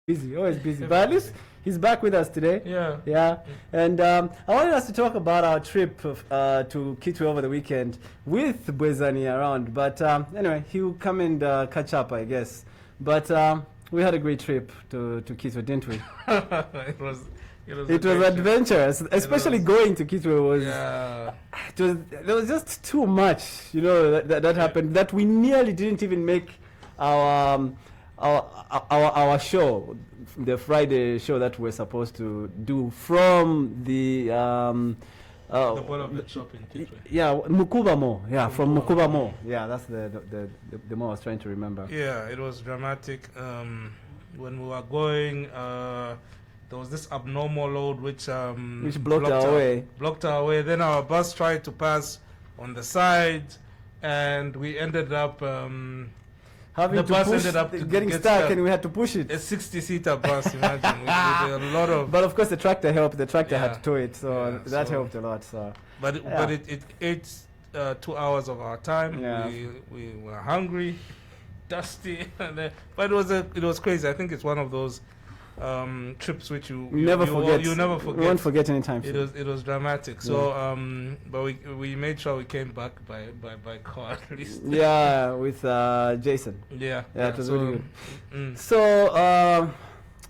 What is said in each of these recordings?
busy, always busy. But at least he's back with us today. Yeah. And I wanted us to talk about our trip to Kitwe over the weekend with Bwezani around. But anyway, he'll come and catch up, I guess. But we had a great trip to Kitwe, didn't we? It was adventurous, especially going to Kitwe was. Yeah. There was just too much, that happened that we nearly didn't even make our show, the Friday show that we're supposed to do from the Bolabet shop in Kitwe. Yeah, Mukuba Mall. Yeah, from Mukuba Mall. Yeah, that's the mall I was trying to remember. Yeah, it was dramatic. When we were going, there was this abnormal load which blocked our way. Blocked our way. Then our bus tried to pass on the side, and we ended up having to push, getting stuck, and we had to push it. A 60-seater bus, imagine. with a lot of. But of course, the tractor helped. The tractor had to tow it, so that helped a lot. So. But it ate 2 hours of our time. Yeah. We were hungry, dusty, but it was crazy. I think it's one of those trips which you never forget. You never forget. You won't forget anytime. It was dramatic. So but we made sure we came back by car at least. Yeah, with Jason. Yeah, it was really good. So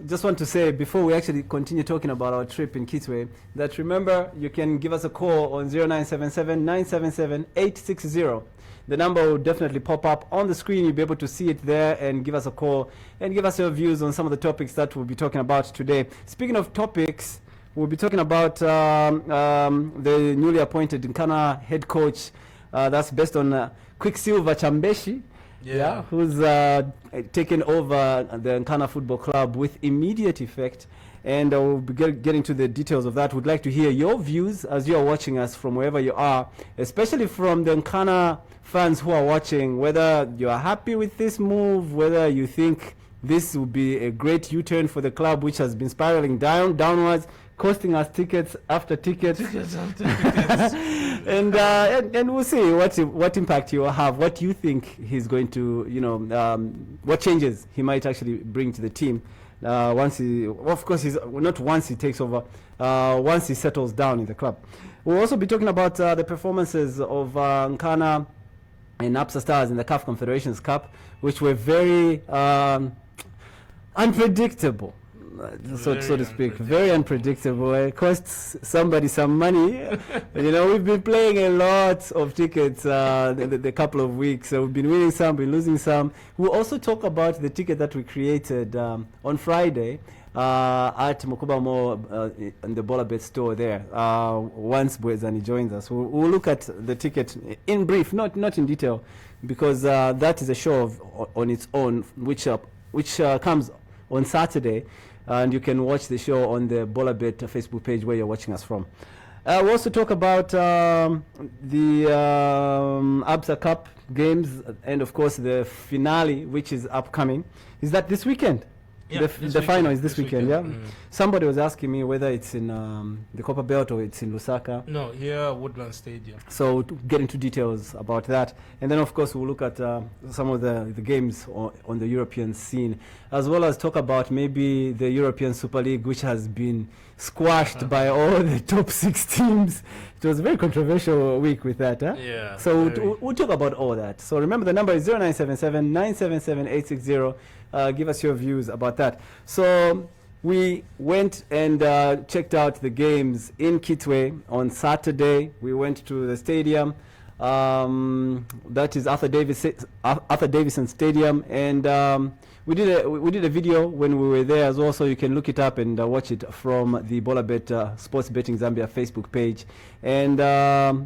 just want to say before we actually continue talking about our trip in Kitwe, that remember you can give us a call on 0977 977 860. The number will definitely pop up on the screen. You'll be able to see it there and give us a call and give us your views on some of the topics that we'll be talking about today. Speaking of topics, we'll be talking about the newly appointed Nkana head coach. That's based on Quicksilver Chambeshi, who's taken over the Nkana Football Club with immediate effect. And we'll be getting to the details of that. We'd like to hear your views as you are watching us from wherever you are, especially from the Nkana fans who are watching, whether you are happy with this move, whether you think this will be a great U-turn for the club, which has been spiraling downwards, costing us tickets after tickets. And we'll see what impact he will have, what you think he's going to, what changes he might actually bring to the team. Once he takes over, once he settles down in the club. We'll also be talking about the performances of Nkana and ABSA Stars in the CAF Confederations Cup, which were very unpredictable, so to speak. Very unpredictable. It costs somebody some money. We've been playing a lot of tickets the couple of weeks. So we've been winning some, been losing some. We'll also talk about the ticket that we created on Friday at Mukuba Mall in the Bolabet store there. Once Bwezani joins us, we'll look at the ticket in brief, not in detail, because that is a show on its own, which comes on Saturday. And you can watch the show on the Bolabet Facebook page where you're watching us from. We'll also talk about the ABSA Cup games and, of course, the finale, which is upcoming. Is that this weekend? Yeah, the final is this weekend, yeah? Somebody was asking me whether it's in the Copper Belt or it's in Lusaka. No, here, Woodlands Stadium. So to get into details about that. And then, of course, we'll look at some of the games on the European scene, as well as talk about maybe the European Super League, which has been squashed by all the top 6 teams. It was a very controversial week with that. Yeah. So we'll talk about all that. So remember, the number is 0977 977 860. Give us your views about that. So we went and checked out the games in Kitwe on Saturday. We went to the stadium. That is Arthur Davison Stadium, and we did a video when we were there as well. So you can look it up and watch it from the Bolabet Sports Betting Zambia Facebook page, and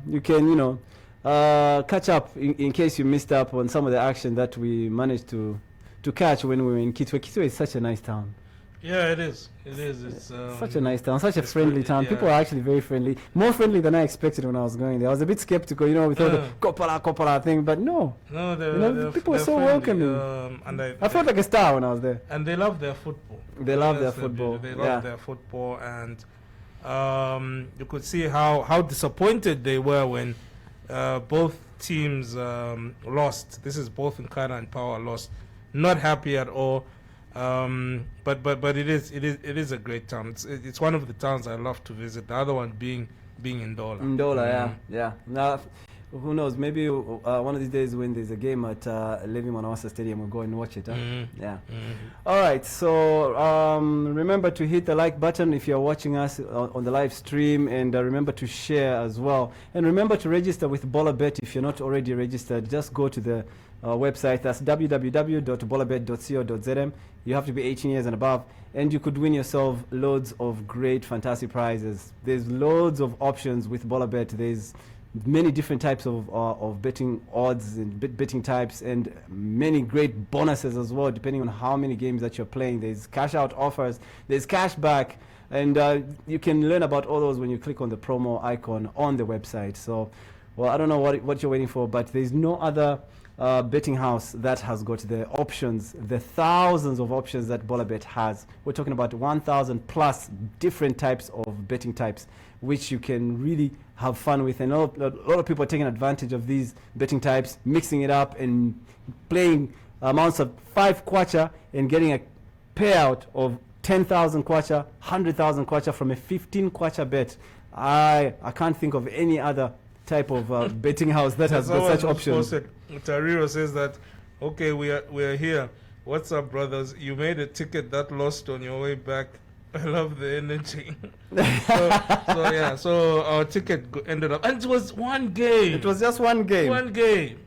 you can catch up in case you missed up on some of the action that we managed to catch when we were in Kitwe. Kitwe is such a nice town. Yeah, it is. It's such a nice town, such a friendly town. People are actually very friendly, more friendly than I expected when I was going there. I was a bit skeptical, with all the Kopala thing, but no. No, people were so welcoming. And I felt like a star when I was there. And they love their football. They love their football. They love their football, and you could see how disappointed they were when both teams lost. This is both Nkana and Power lost. Not happy at all. But it is a great town. It's one of the towns I love to visit. The other one being Ndola. Ndola, yeah. Now, who knows? Maybe one of these days when there's a game at Levi Mwanawasa Stadium, we'll go and watch it. Huh? Yeah. All right. So remember to hit the like button if you're watching us on the live stream, and remember to share as well. And remember to register with Bolabet if you're not already registered. Just go to the website. That's www.bolabet.co.zm. You have to be 18 years and above, and you could win yourself loads of great fantasy prizes. There's loads of options with Bolabet. There's many different types of betting odds and betting types, and many great bonuses as well, depending on how many games that you're playing. There's cash out offers, there's cash back, and you can learn about all those when you click on the promo icon on the website. So, well, I don't know what you're waiting for, but there's no other betting house that has got the options, the thousands of options that Bolabet has. We're talking about 1,000 plus different types of betting types, which you can really have fun with. And a lot of people are taking advantage of these betting types, mixing it up and playing amounts of 5 kwacha and getting a payout of 10,000 kwacha, 100,000 kwacha from a 15 kwacha bet. I can't think of any other type of betting house that has got such options. Tariro says that, okay, we are here. What's up, brothers? You made a ticket that lost on your way back. I love the energy. So our ticket ended up, and it was one game. It was just one game. One game.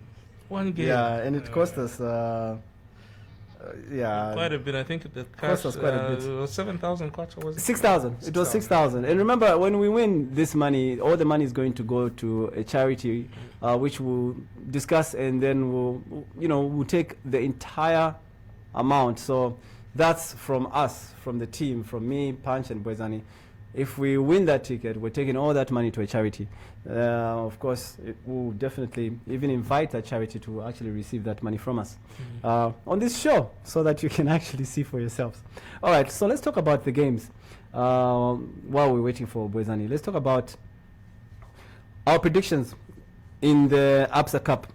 Yeah, and it cost us. Quite a bit. I think the cash cost us quite a bit. It was 7,000 kwacha, was it? 6,000. It was 6,000. And remember, when we win this money, all the money is going to go to a charity, which we'll discuss, and then we'll take the entire amount. So that's from us, from the team, from me, Punch, and Bwezani. If we win that ticket, we're taking all that money to a charity. Of course, we'll definitely even invite that charity to actually receive that money from us on this show, so that you can actually see for yourselves. All right, so let's talk about the games while we're waiting for Bwezani. Let's talk about our predictions in the ABSA Cup.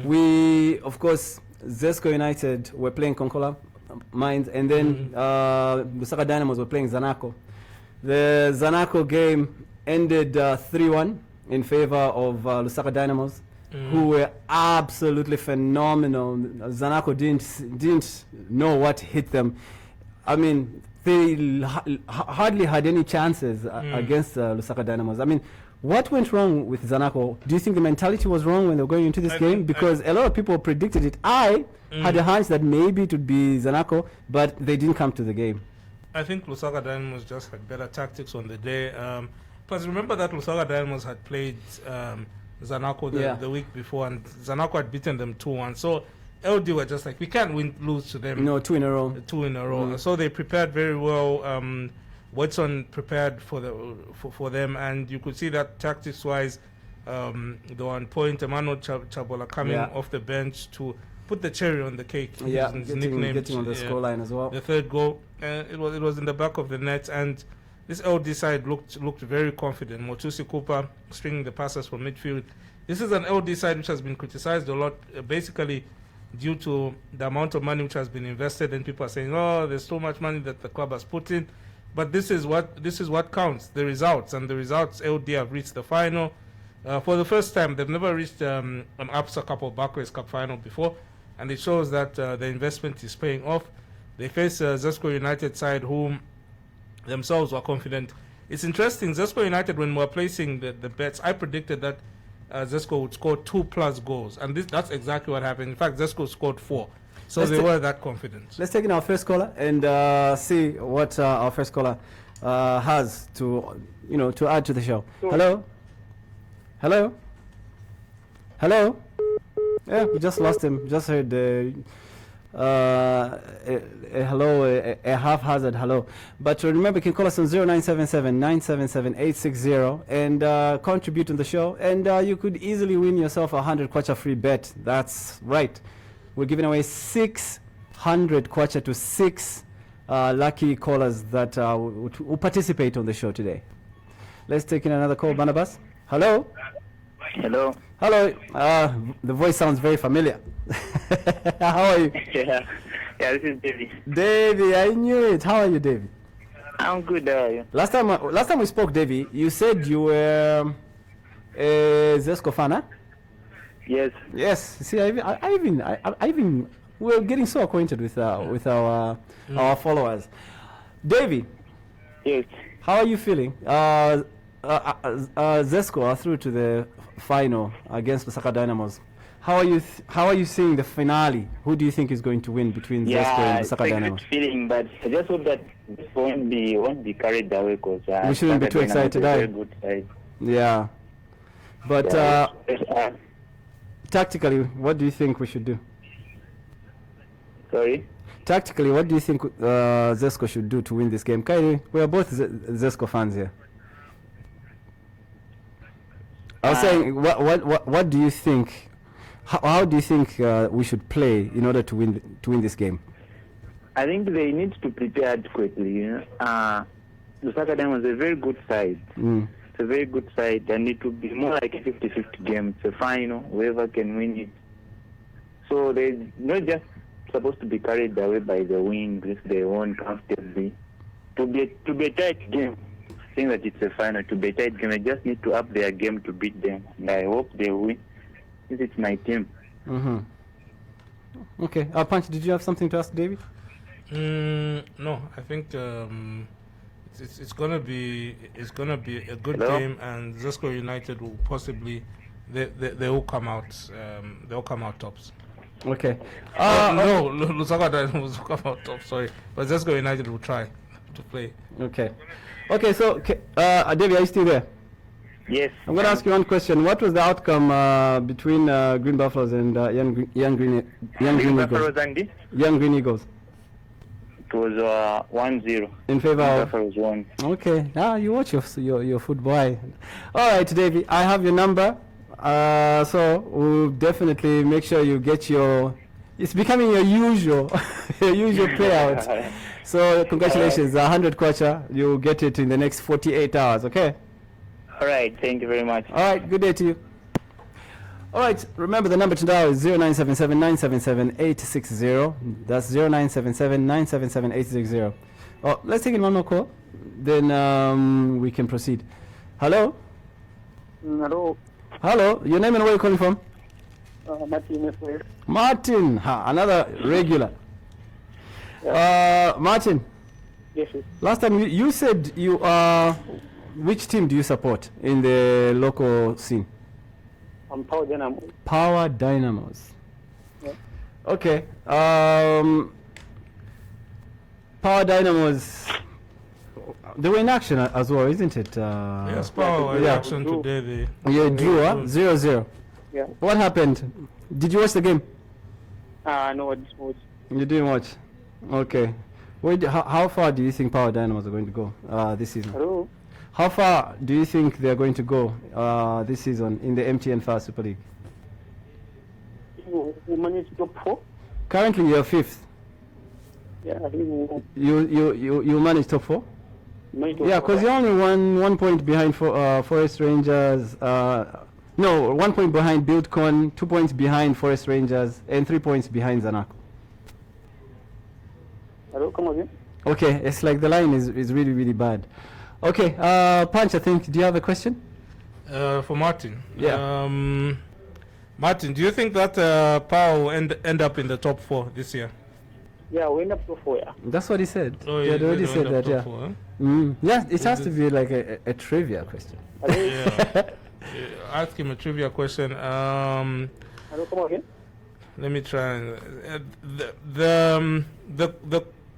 We, of course, Zesco United were playing Konkola Mines, and then Lusaka Dynamos were playing Zanaco. The Zanaco game ended 3-1 in favor of Lusaka Dynamos, who were absolutely phenomenal. Zanaco didn't know what hit them. I mean, they hardly had any chances against Lusaka Dynamos. I mean, what went wrong with Zanaco? Do you think the mentality was wrong when they were going into this game? Because a lot of people predicted it. I had a hunch that maybe it would be Zanaco, but they didn't come to the game. I think Lusaka Dynamos just had better tactics on the day. Because remember that Lusaka Dynamos had played Zanaco the week before, and Zanaco had beaten them 2-1. So LD were just like, we can't lose to them. No, 2 in a row. 2 in a row. So they prepared very well. Watson prepared for them, and you could see that tactics-wise, the 1 point, Emmanuel Chabola coming off the bench to put the cherry on the cake. Yeah, getting on the scoreline as well. The third goal, it was in the back of the net, and this LD side looked very confident. Motusi Cooper stringing the passes from midfield. This is an LD side which has been criticized a lot, basically due to the amount of money which has been invested, and people are saying, oh, there's so much money that the club has put in. But this is what counts, the results, and the results. LD have reached the final for the first time. They've never reached an ABSA Cup or Barclays Cup final before, and it shows that the investment is paying off. They face Zesco United side, whom themselves were confident. It's interesting, Zesco United, when we were placing the bets, I predicted that Zesco would score 2+ goals, and that's exactly what happened. In fact, Zesco scored 4. So they were that confident. Let's take in our first caller and see what our first caller has to add to the show. Hello? Yeah, we just lost him. Just heard a hello, a haphazard hello. But remember, you can call us on 0977-977-860 and contribute on the show. And you could easily win yourself a 100 kwacha free bet. That's right. We're giving away 600 kwacha to 6 lucky callers that will participate on the show today. Let's take in another call, Barnabas. Hello? Hello. The voice sounds very familiar. How are you? Yeah, this is Davey. Davey, I knew it. How are you, Davey? I'm good. How are you? Last time we spoke, Davey, you said you were a Zesco fan, huh? Yes. Yes. See, I even we're getting so acquainted with our followers. Davey. Yes. How are you feeling? Zesco are through to the final against Lusaka Dynamos. How are you seeing the finale? Who do you think is going to win between Zesco and Lusaka Dynamos? It's a good feeling, but I just hope that this won't be carried away because we shouldn't be too excited. Very good side. Yeah, but Yeah, tactically, what do you think we should do? sorry. Tactically, what do you think Zesco should do to win this game? Kairi, we are both Zesco fans here. I was saying, what do you think? How do you think we should play in order to win this game? I think they need to prepare adequately. You know, Lusaka Dynamos is a very good side. It's a very good side, and it will be more like a 50-50 game. It's a final, whoever can win it. So they're not just supposed to be carried away by the wind if they won comfortably. To be a tight game, saying that it's a final, to be a tight game, they just need to up their game to beat them. And I hope they win. This is my team. Okay. Punch, did you have something to ask, David? No, I think it's gonna be a good Hello? game, and Zesco United will possibly they will come out tops. Okay. No, Lusaka Dynamos will come out top. Sorry, but Zesco United will try to play. Okay. Okay. So, David, are you still there? Yes. I'm going to ask you one question. What was the outcome between Green Buffaloes and Young Green Buffaloes Eagles? and Young Green Eagles. it was 1-0. In favor of. Buffaloes won. Okay. You watch your football. All right, David. I have your number. So we'll definitely make sure you get your. It's becoming your usual payout. So congratulations, 100 kwacha. You'll get it in the next 48 hours. Okay. All right. Thank you very much. All right, good day to you. All right, remember the number to dial is 0977 977 860. That's 0977 977 860. Oh, let's take in one more call, then we can proceed. Hello? Hello, Hello, your name and where you're calling from? Martin. Martin, another regular. Martin, Yes, yes. last time you said you are. Which team do you support in the local scene? I'm Power Dynamo. Power Dynamos. Yeah. Okay. Power Dynamos. They were in action as well, isn't it? Yes, Power in yeah. action today. Yeah, drew, 0-0. Yeah. What happened? Did you watch the game? No, it's You didn't watch. Okay. How far do you think Power Dynamos are going to go this season? Hello. How far do you think they are going to go this season in the MTN Fast Super League? We managed top 4. Currently, you're fifth. Yeah, I think You managed top 4? we managed top Yeah, 4. because you're only one point behind Forest Rangers. No, 1 point behind Buildcon, 2 points behind Forest Rangers, and 3 points behind Zanaco. Hello, come again. Okay, it's like the line is really, really bad. Okay, Punch, I think, do you have a question? For Martin. Yeah. Martin, do you think that Power will end up in the top 4 this year? Yeah, we end up top 4, yeah. That's what he said. Oh, He had already they'll said end up that, yeah. top 4, huh? Yeah, it has to be like a trivia question. Hello, Yeah. Ask him a trivia question. hello, come again. Let me try.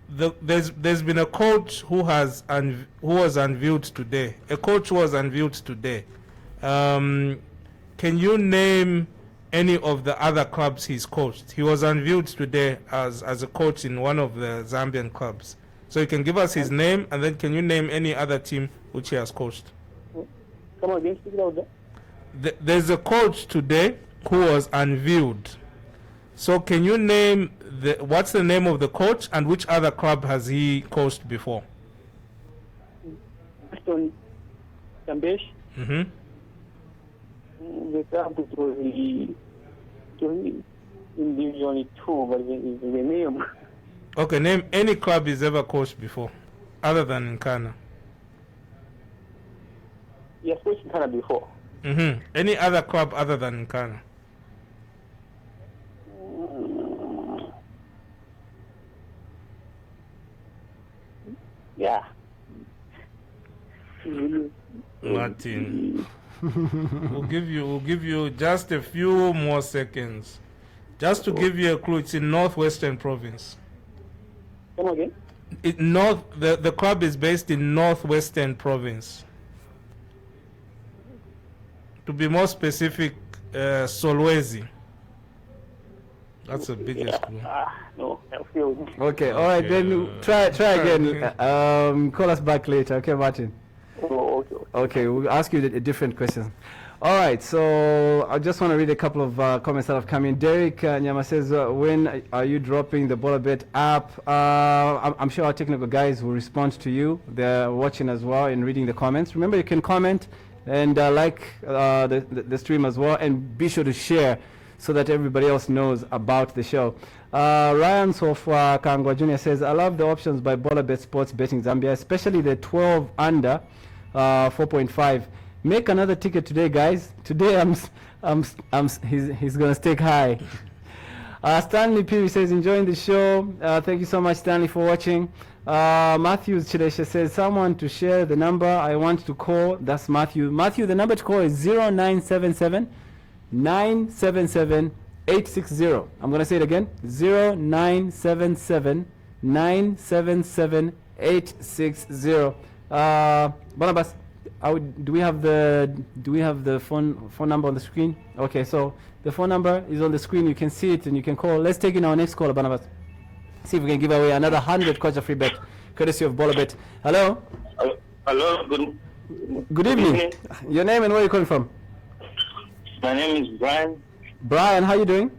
There's been a coach who was unveiled today. A coach who was unveiled today. Can you name any of the other clubs he's coached? He was unveiled today as a coach in one of the Zambian clubs. So you can give us his name, and then can you name any other team which he has coached? Come again, speak louder. There's a coach today who was unveiled. So can you name what's the name of the coach and which other club has he coached before? Aston Tambesh. Mm-hmm. The club it was in Division 2, but the name Okay, name any club he's ever coached before, other than Nkana. Yes, coached in Canada before. Any other club other than Nkana? Yeah. Martin. We'll give you just a few more seconds. Just to give you a clue, it's in Northwestern Province. Come again? The club is based in Northwestern Province. To be more specific, Solwezi. That's the biggest clue. No, I failed. Okay, all right, then try again. Call us back later, okay, Martin? Oh, okay. Okay, we'll ask you a different question. All right, so I just want to read a couple of comments that have come in. Derek Nyama says, when are you dropping the Bolabet app? I'm sure our technical guys will respond to you. They're watching as well and reading the comments. Remember, you can comment and like the stream as well, and be sure to share so that everybody else knows about the show. Ryan Sofwa Kangwa Jr. says, I love the options by Bolabet Sports Betting Zambia, especially the 12 under 4.5. Make another ticket today, guys. Today he's gonna stake high. Stanley Peary says, enjoying the show. Thank you so much, Stanley, for watching. Matthew Chidesha says, someone to share the number I want to call. That's Matthew. Matthew, the number to call is 0977 977 860. I'm gonna say it again. 0977 977 860. Barnabas, do we have the phone number on the screen? Okay, so the phone number is on the screen. You can see it and you can call. Let's take in our next caller, Barnabas. See if we can give away another 100 coins of free bet, courtesy of Bolabet. Hello. Hello. Good evening. Your name and where are you calling from? My name is Brian. Brian, how are you doing?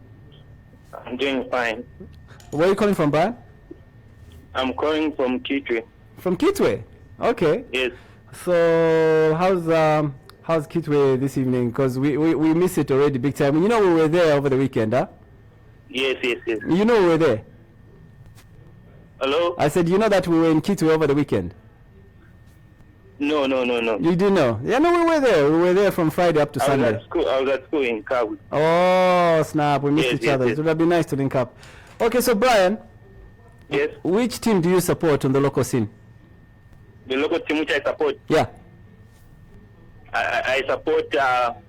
I'm doing fine. Where are you calling from, Brian? I'm calling from Kitwe. From Kitwe. Okay. Yes. So how's Kitwe this evening? Because we miss it already big time. You know we were there over the weekend, huh? Yes. You know we were there. Hello? I said you know that we were in Kitwe over the weekend. No. You do know? Yeah, no, we were there. We were there from Friday up to Sunday. I was at school in Kawi. Oh, snap. We missed each other. Yes. It would have been nice to link up. Okay, so Brian. Yes. Which team do you support on the local scene? The local team which I support, Yeah. I support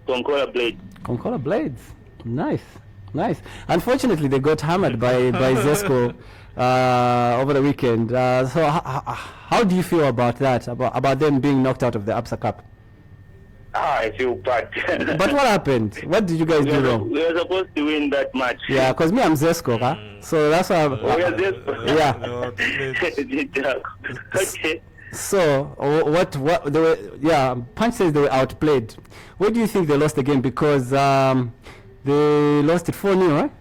Concola Blade. Concola Blades. Nice. Unfortunately, they got hammered by Zesco over the weekend. So how do you feel about that? About them being knocked out of the ABSA Cup? I feel bad. But what happened? What did you guys do wrong? We were supposed to win that match. Yeah, because me, I'm Zesco, huh? So that's why Yeah. Okay. So what they were? Yeah, Punch says they were outplayed. Where do you think they lost the game? Because they lost it 4-0, right?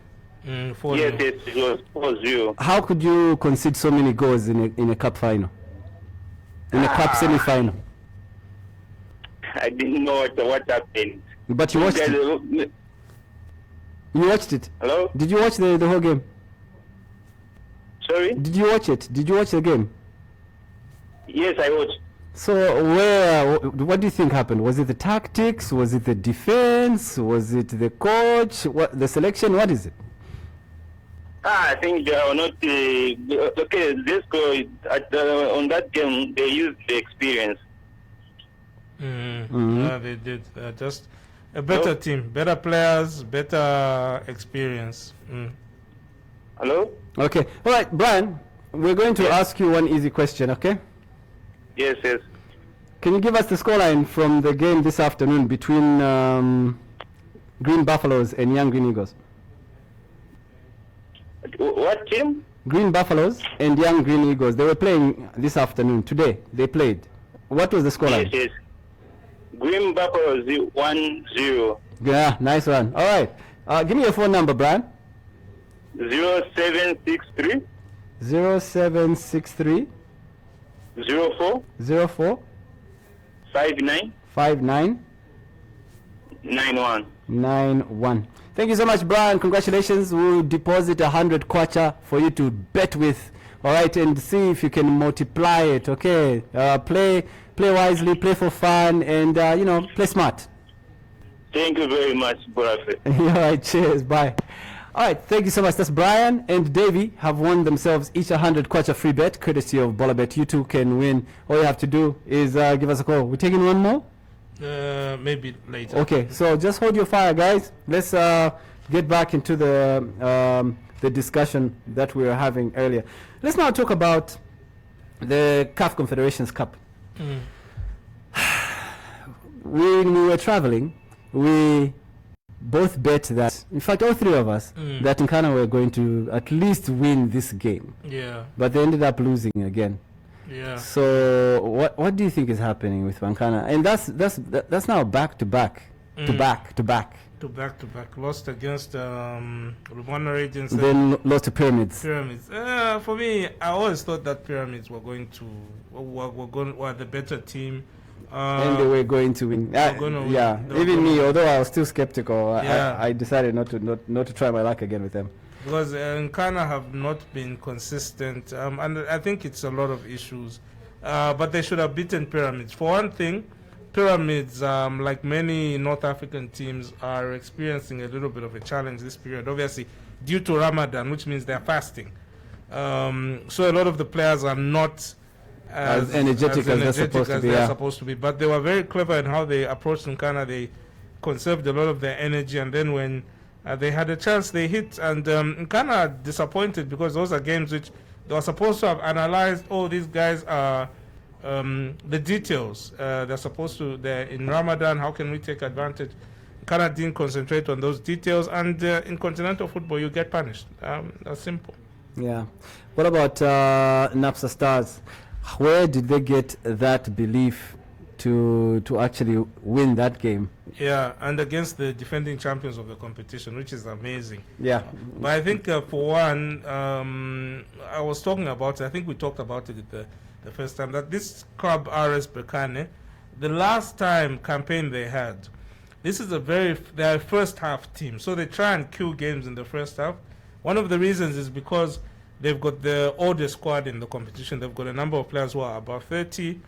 4-0. Yes, it was 4-0. How could you concede so many goals in a cup final? In a cup semi-final? I didn't know what happened. But you watched it. You watched it. Hello? Did you watch the whole game? Sorry? Did you watch it? Did you watch the game? Yes, I watched. So what do you think happened? Was it the tactics? Was it the defense? Was it the coach? What the selection? What is it? I think they are not. Okay, Zesco on that game they used the experience. Yeah, they did. Just a better team, better players, better experience. Hello? Okay. All right, Brian. We're going to ask you one easy question. Okay. Yes. Can you give us the scoreline from the game this afternoon between Green Buffaloes and Young Green Eagles? What team? Green Buffaloes and Young Green Eagles. They were playing this afternoon. Today they played. What was the scoreline? Yes. Green Buffaloes 1-0. Yeah, nice one. All right. Give me your phone number, Brian. 0763 0763 04 04 59 59 91. 91. Thank you so much, Brian. Congratulations. We'll deposit 100 kwacha for you to bet with. All right, and see if you can multiply it. Okay, play wisely, play for fun, and play smart. Thank you very much, Bolabet. All right, cheers. Bye. All right, thank you so much. That's Brian and Davey have won themselves each 100 kwacha free bet, courtesy of Bolabet. You too can win. All you have to do is give us a call. We're taking one more? Maybe later. Okay, so just hold your fire, guys. Let's get back into the discussion that we were having earlier. Let's now talk about the CAF Confederations Cup. When we were traveling, we both bet that, in fact, all three of us, that Nkana were going to at least win this game. Yeah. But they ended up losing again. Yeah. So what do you think is happening with Nkana? And that's now back to back. Lost against Rwanda Regions. Then lost to Pyramids. For me, I always thought that Pyramids were going to were the better team. And they were going to win. Yeah, even me, although I was still skeptical, I decided not to try my luck again with them. Because Nkana have not been consistent, and I think it's a lot of issues. But they should have beaten Pyramids. For one thing, Pyramids, like many North African teams, are experiencing a little bit of a challenge this period, obviously, due to Ramadan, which means they're fasting. So a lot of the players are not as energetic as they're supposed to be. But they were very clever in how they approached Nkana. They conserved a lot of their energy, and then when they had a chance, they hit. And Nkana disappointed because those are games which they were supposed to have analyzed. Oh, these guys are the details. They're in Ramadan. How can we take advantage? Nkana didn't concentrate on those details, and in continental football, you get punished. That's simple. Yeah. What about NAPSA Stars? Where did they get that belief to actually win that game? Yeah, and against the defending champions of the competition, which is amazing. Yeah. But I think for one, I was talking about it, I think we talked about it the first time, that this club, RS Berkane, the last time campaign they had, this is their first half team. So they try and kill games in the first half. One of the reasons is because they've got the oldest squad in the competition. They've got a number of players who are above 30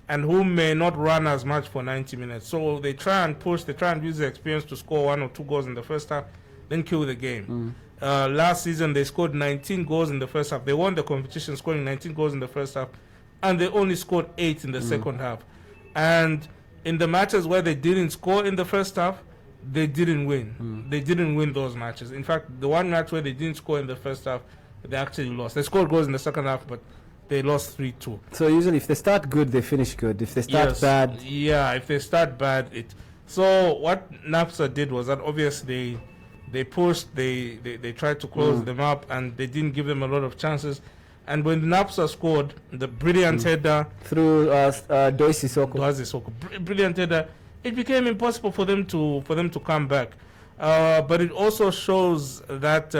and who may not run as much for 90 minutes. So they try and push, they try and use their experience to score 1 or 2 goals in the first half, then kill the game. Last season, they scored 19 goals in the first half. They won the competition scoring 19 goals in the first half, and they only scored 8 in the second half. And in the matches where they didn't score in the first half, they didn't win. They didn't win those matches. In fact, the one match where they didn't score in the first half, they actually lost. They scored goals in the second half, but they lost 3-2. So usually if they start good, they finish good. If they start bad... Yeah, if they start bad, So what NAPSA did was that obviously they pushed, they tried to close them up, and they didn't give them a lot of chances. And when NAPSA scored, the brilliant header... Through Doisi Soko. Brilliant header. It became impossible for them to come back. But it also shows that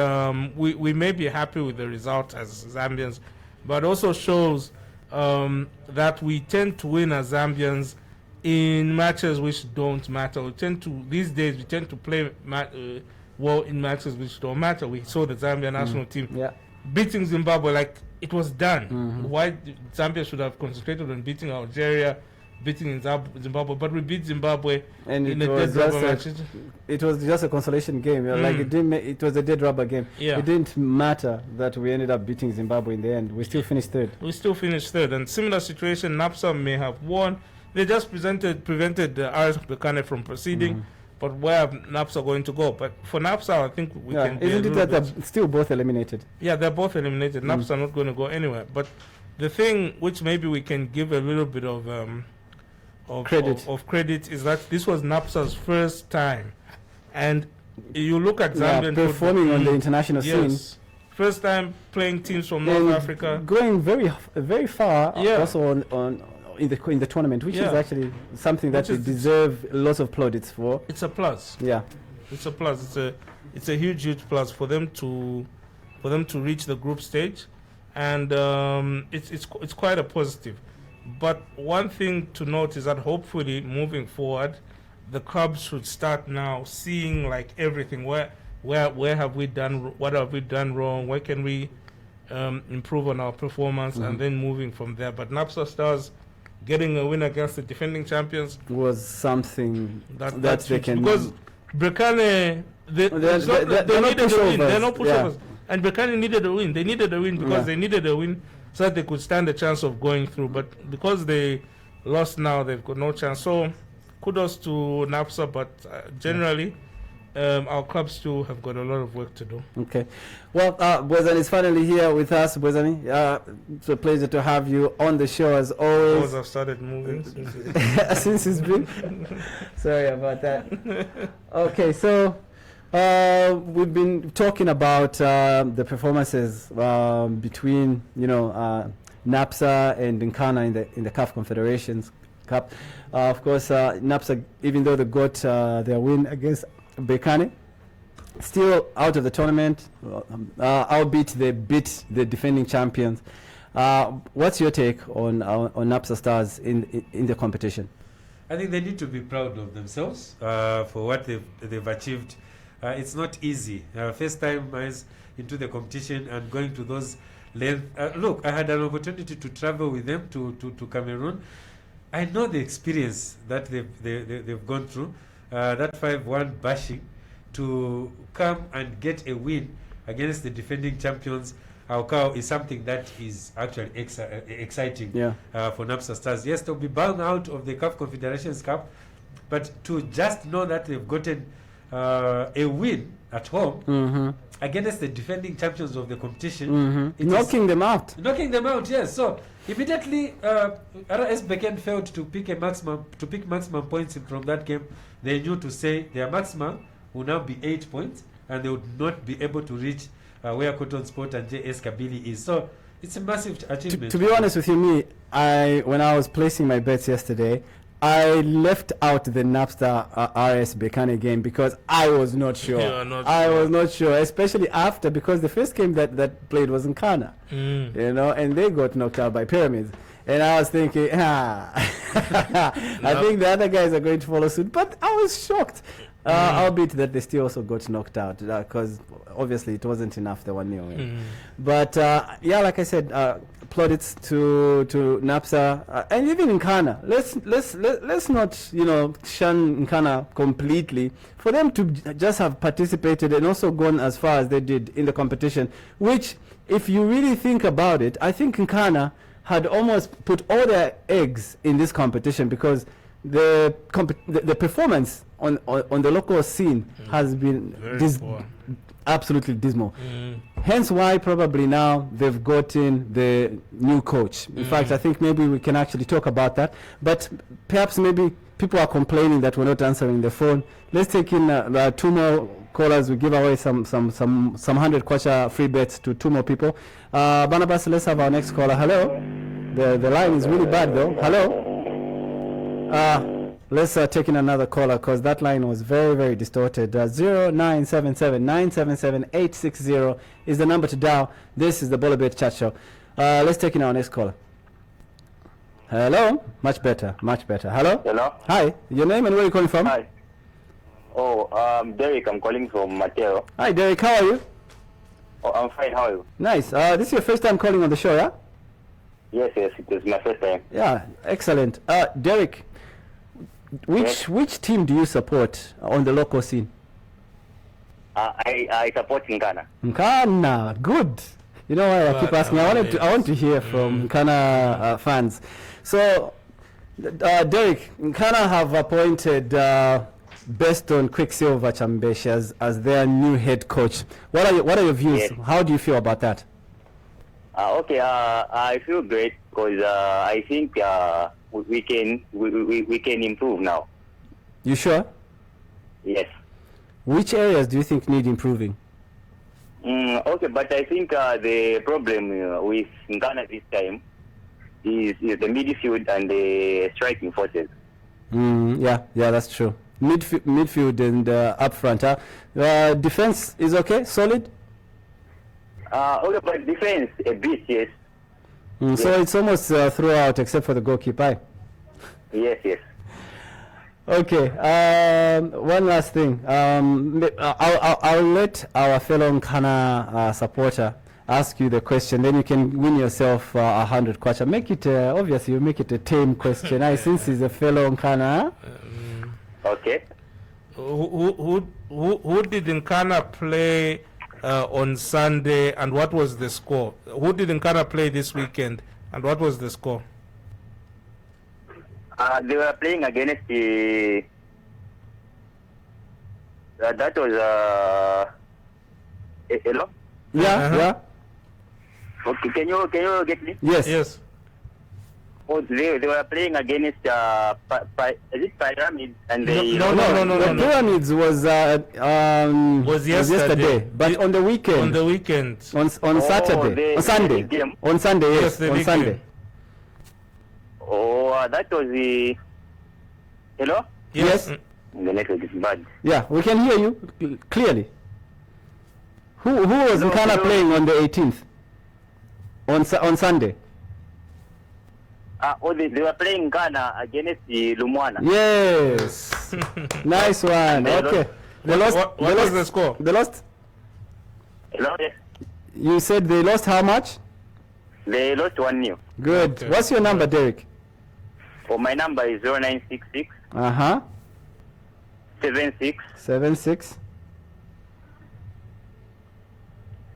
we may be happy with the result as Zambians, but also shows that we tend to win as Zambians in matches which don't matter. These days we tend to play well in matches which don't matter. We saw the Zambian national team beating Zimbabwe like it was done. Why Zambia should have concentrated on beating Algeria, beating Zimbabwe, but we beat Zimbabwe and in a dead rubber match. It was just a consolation game. Like it was a dead rubber game. Yeah. It didn't matter that we ended up beating Zimbabwe in the end. We still finished third. And similar situation, NAPSA may have won. They just prevented RS Berkane from proceeding. But where NAPSA going to go? But for NAPSA, I think we can. Isn't it that they're still both eliminated? Yeah, they're both eliminated. NAPSA not going to go anywhere. But the thing which maybe we can give a little bit of credit is that this was NAPSA's first time, and you look at Zambian performing on the international scene. First time playing teams from North Africa, going very far. Also in the tournament, which is actually something that we deserve lots of plaudits for. It's a plus. Yeah, it's a plus. It's a huge plus for them to reach the group stage, and it's quite a positive. But one thing to note is that hopefully moving forward, the clubs should start now seeing like everything, where where have we done, what have we done wrong, where can we improve on our performance, and then moving from there. But NAPSA Stars getting a win against the defending champions was something that they huge, can, because Brekane they needed a win. They're not pushovers. And Brekane needed a win. They needed a win because they needed a win so that they could stand a chance of going through. But because they lost now, they've got no chance. So kudos to NAPSA, but generally our clubs too have got a lot of work to do. Okay. Well, Bwezani is finally here with us. Bwezani, it's a pleasure to have you on the show as always. Because I've started moving since it's been. Sorry about that. Okay, so we've been talking about the performances between NAPSA and Nkana in the CAF Confederations Cup. Of course, NAPSA, even though they got their win against Brekane, still out of the tournament, albeit they beat the defending champions. What's your take on NAPSA Stars in the competition? I think they need to be proud of themselves for what they've achieved. It's not easy. First time into the competition and going to those lengths. Look, I had an opportunity to travel with them to Cameroon. I know the experience that they've gone through. That 5-1 bashing to come and get a win against the defending champions Aukao is something that is actually exciting for NAPSA Stars. Yes, they'll be bound out of the CAF Confederations Cup, but to just know that they've gotten a win at home against the defending champions of the competition, knocking them out. Yes. So immediately, RS Beken failed to pick maximum points from that game. They knew to say their maximum will now be 8 points, and they would not be able to reach where Cotton Sport and JS Kabili is. So it's a massive achievement. To be honest with you, when I was placing my bets yesterday, I left out the NAPSA RS Brekane game because I was not sure. I was not sure, especially because the first game that played was in Nkana, and they got knocked out by Pyramids. And I was thinking, I think the other guys are going to follow suit. But I was shocked, albeit that they still also got knocked out because obviously it wasn't enough, the 1-0 But like I said, plaudits to NAPSA and even in Nkana. Let's not shun Nkana completely. For them to just have participated and also gone as far as they did in the competition, which if you really think about it, I think Nkana had almost put all their eggs in this competition because the performance on the local scene has been absolutely dismal. Hence why probably now they've gotten the new coach. In fact, I think maybe we can actually talk about that. But perhaps maybe people are complaining that we're not answering the phone. Let's take in 2 more callers. We give away some 100 kwacha free bets to 2 more people. Barnabas, let's have our next caller. Hello. The line is really bad though. Hello. Let's take in another caller because that line was very, very distorted. 0977-977-860 is the number to dial. This is the Bolabet Chat Show. Let's take in our next caller. Hello. Much better. Hello. Hello. Hi. Your name and where are you calling from? Hi. Derek. I'm calling from Mateo. Hi, Derek. How are you? Oh, I'm fine. How are you? Nice. This is your first time calling on the show, yeah? Yes. It is my first time. Yeah. Excellent. Derek, which team do you support on the local scene? I support Nkana. Nkana, good. You know why I keep asking? I want to hear from Nkana fans. So, Derek, Nkana have appointed Beston Quicksilver Chambeshi as their new head coach. What are your views? Yes. How do you feel about that? I feel great because I think we can improve now. You sure? Yes. Which areas do you think need improving? Okay, but I think the problem with Nkana this time is the midfield and the striking forces. Yeah, that's true. Midfield and up front. Defense is okay, solid? Okay, but defense a bit, yes. So it's almost throughout except for the goalkeeper. Yes. Okay. One last thing. I'll let our fellow Nkana supporter ask you the question. Then you can win yourself 100 kwacha. Make it obviously. You make it a tame question. Since he's a fellow Nkana. Okay. Who did Nkana play on Sunday, and what was the score? Who did Nkana play this weekend, and what was the score? They were playing against the. That was hello. Yeah. Yeah. Okay, can you get me? Yes. Yes. Oh, they were playing against is it Pyramids and they No. The Pyramids was yesterday, but on the weekend. On the weekend. On Saturday. On Sunday. game. On Sunday. Yes. the On big Sunday. game. Oh, that was the hello. Yes. The network is bad. Yeah, we can hear you clearly. Who was Nkana playing on the 18th? On Sunday. They were playing Ghana against the Lumwana. Yes. Nice one. They Okay. They lost. What they was lost, the score? They lost. Hello? Yes. You said they lost how much? They lost 1-0. Good. Okay. What's your number, Derek? Oh, my number is 0966 76 76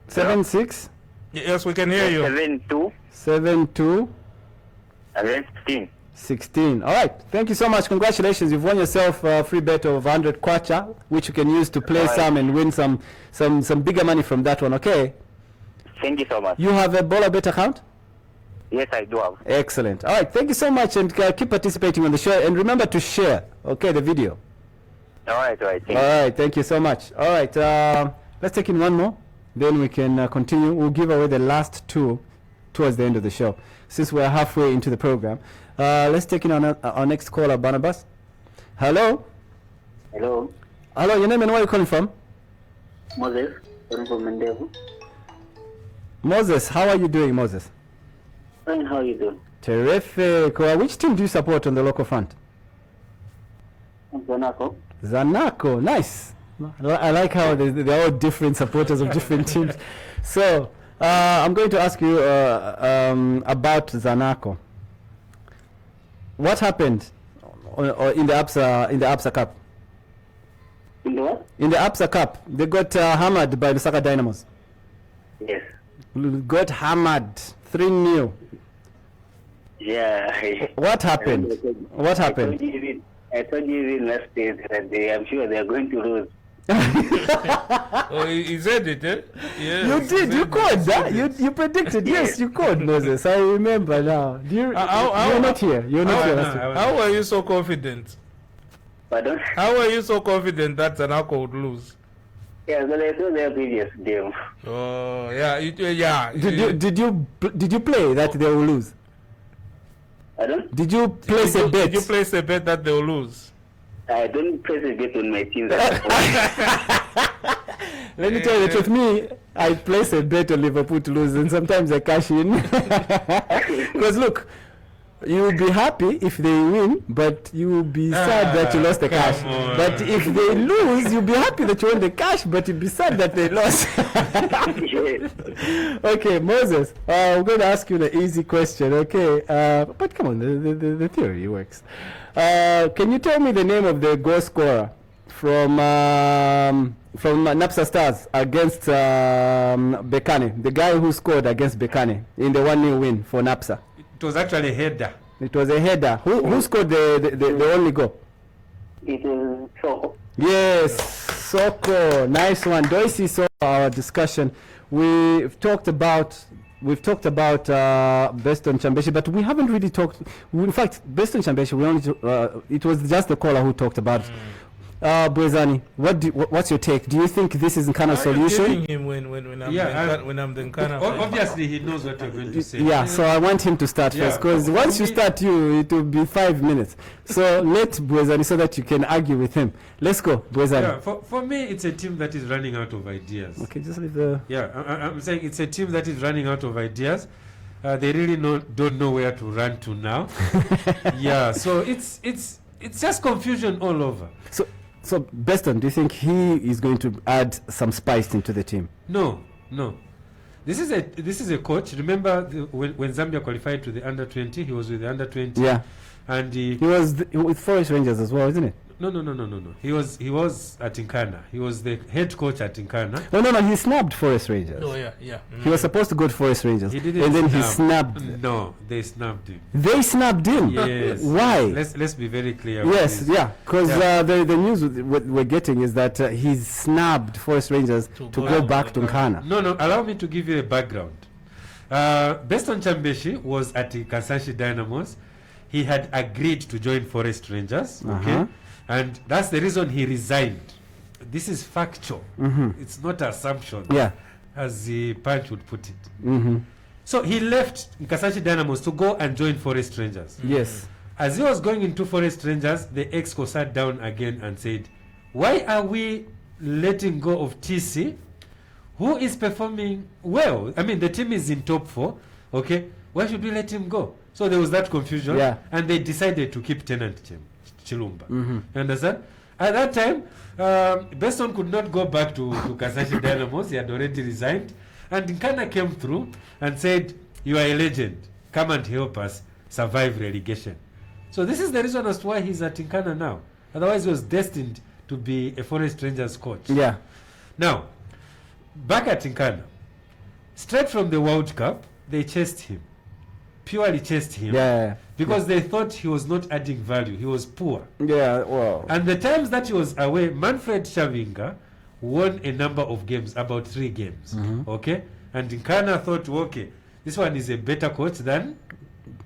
76 Yes, we can hear you. 72 72 and then 16. 16. All right. Thank you so much. Congratulations. You've won yourself a free bet of 100 kwacha, which you can use to play All right. some and win some bigger money from that one. Okay. Thank you so much. You have a Bolabet account? Yes, I do have. Excellent. All right. Thank you so much, and keep participating on the show. And remember to share, okay, the video. All right. Thank you. All right. Thank you so much. All right. Let's take in one more. Then we can continue. We'll give away the last two towards the end of the show, since we're halfway into the program. Let's take in our next caller, Barnabas. Hello. Hello, Hello. Your name and where are you calling from? Moses, calling from Mendevu. Moses. How are you doing, Moses? Fine, how are you doing? Terrific. Which team do you support on the local front? I'm Zanako. Zanaco. Nice. I like how they're all different supporters of different teams. So I'm going to ask you about Zanaco. What happened in the ABSA Cup? In the what? In the ABSA Cup, they got hammered by Lusaka Dynamos. Yes. Got hammered 3-0. Yeah. What happened? What happened? I told you even last day that I'm sure they're going to lose. Oh, he said it, eh? Yes, You he did. said You it, called he said that. it. You predicted. Yes, you called, Moses. I remember now. You're not here. You're not here. last week. How are you so confident? Pardon? How are you so confident that Zanako would lose? Yeah, but I saw their previous game. Oh, yeah, yeah. Did you play that they will lose? Pardon? Did you place a bet? Did you place a bet that they will lose? I don't place a bet on my team. Let me tell you the truth. Me, I place a bet on Liverpool to lose, and sometimes I cash in. Because look, you will be happy if they win, but you will be sad that you lost the cash. on. But if they lose, you'll be happy that you won the cash, but you'll be sad that they lost. Okay, Moses, I'm going to ask you the easy question, okay? But come on, the theory works. Can you tell me the name of the goal scorer from NAPSA Stars against Bekane, the guy who scored against Bekane in the 1-0 win for NAPSA? It was actually a header. It was a header. Who scored the only goal? It was so. Yes, Soko. Nice one. Doisy saw our discussion. We've talked about Beston Chambeshi, but we haven't really talked. In fact, Beston Chambeshi, it was just the caller who talked about it. Bwezani, what's your take? Do you think this is kind of solution? Him when I'm Yeah, when I'm the Nkana player. Obviously, he knows what you're going to say. Yeah, so I want him to start Yeah. first, because once you start, it will be 5 minutes. So let Bwezani, so that you can argue with him. Let's go, Bwezani. Yeah, for me, it's a team that is running out of ideas. Okay, just leave the. Yeah, I'm saying it's a team that is running out of ideas. They really don't know where to run to now. Yeah, so it's it's just confusion all over. So Beston, do you think he is going to add some spice into the team? No. This is a coach. Remember when Zambia qualified to the under-20, he was with the under-20. Yeah. And he was with Forest Rangers as well, isn't it? No. He was at Nkana. He was the head coach at Nkana. Oh no, he snapped Forest Rangers. Oh yeah. He was supposed to go to Forest Rangers. He didn't and then snap. he snapped. No, they snapped him. They snapped him? Yes. Why? Let's be very clear. Yes, because the news we're getting is that he's snapped Forest Rangers to go back to Nkana. No, allow me to give you a background. Beston Chambeshi was at Kasashi Dynamos. He had agreed to join Forest Rangers, okay? And that's the reason he resigned. This is factual. It's not assumption, as the Punch would put it. So he left Kasashi Dynamos to go and join Forest Rangers. Yes. As he was going into Forest Rangers, the EXCO sat down again and said, why are we letting go of TC, who is performing well? I mean, the team is in top 4, okay? Why should we let him go? So there was that confusion, and they decided to keep Tenant Chilumba. You understand? At that time, Beston could not go back to Kasashi Dynamos. He had already resigned. And Nkana came through and said, you are a legend. Come and help us survive relegation. So this is the reason as to why he's at Nkana now. Otherwise, he was destined to be a Forest Rangers coach. Yeah. Now, back at Nkana, straight from the World Cup, they chased him. Purely chased him. Yeah. Because they thought he was not adding value. He was poor. Yeah, well. And the times that he was away, Manfred Chavinga won a number of games, about 3 games. Okay? And Nkana thought, okay, this one is a better coach than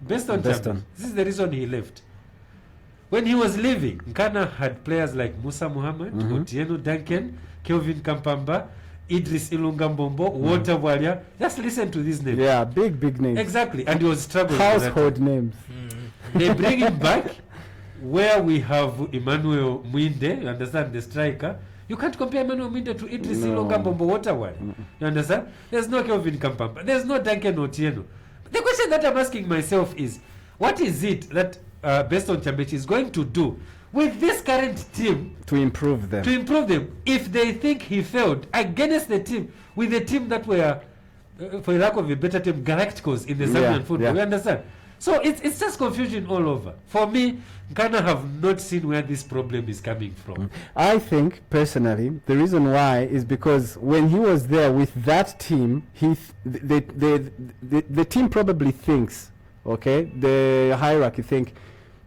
Beston. This is the reason he left. When he was leaving, Nkana had players like Musa Muhammad, Otieno Duncan, Kelvin Kampamba, Idris Ilungambombo, Walter Walia. Just listen to these names. Yeah, big names. Exactly. And he was struggling. Household names. They bring him back where we have Emmanuel Mwinde, you understand, the striker. You can't compare Emmanuel Mwinde to Idris Ilungambombo, Walter Walia. You understand? There's no Kelvin Kampamba. There's no Duncan Otieno. The question that I'm asking myself is, what is it that Beston Chambechi is going to do with this current team to improve them? If they think he failed against the team, with the team that were, for lack of a better term, Galacticos in the Zambian football. You understand? So it's just confusion all over. For me, Ghana have not seen where this problem is coming from. I think, personally, the reason why is because when he was there with that team, the team probably thinks, okay, the hierarchy think,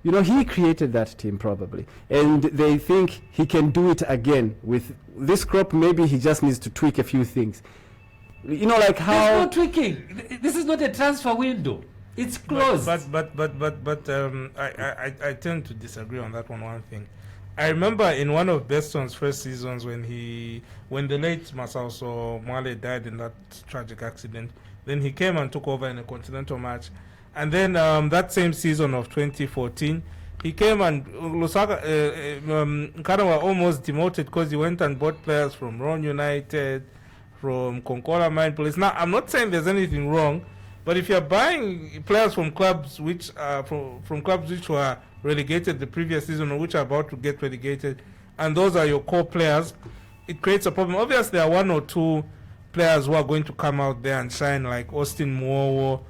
you know, he created that team probably, and they think he can do it again with this crop. Maybe he just needs to tweak a few things. You know, like how... There's no tweaking. This is not a transfer window. It's closed. But I tend to disagree on that one thing. I remember in one of Beston's first seasons when the late Masauso Mwale died in that tragic accident, then he came and took over in a continental match. And then that same season of 2014, he came and Lusaka Nkana were almost demoted because he went and bought players from Ron United, from Concola Mine Police. Now, I'm not saying there's anything wrong, but if you're buying players from clubs which from clubs which were relegated the previous season or which are about to get relegated, and those are your core players, it creates a problem. Obviously, there are 1 or 2 players who are going to come out there and shine, like Austin Muowo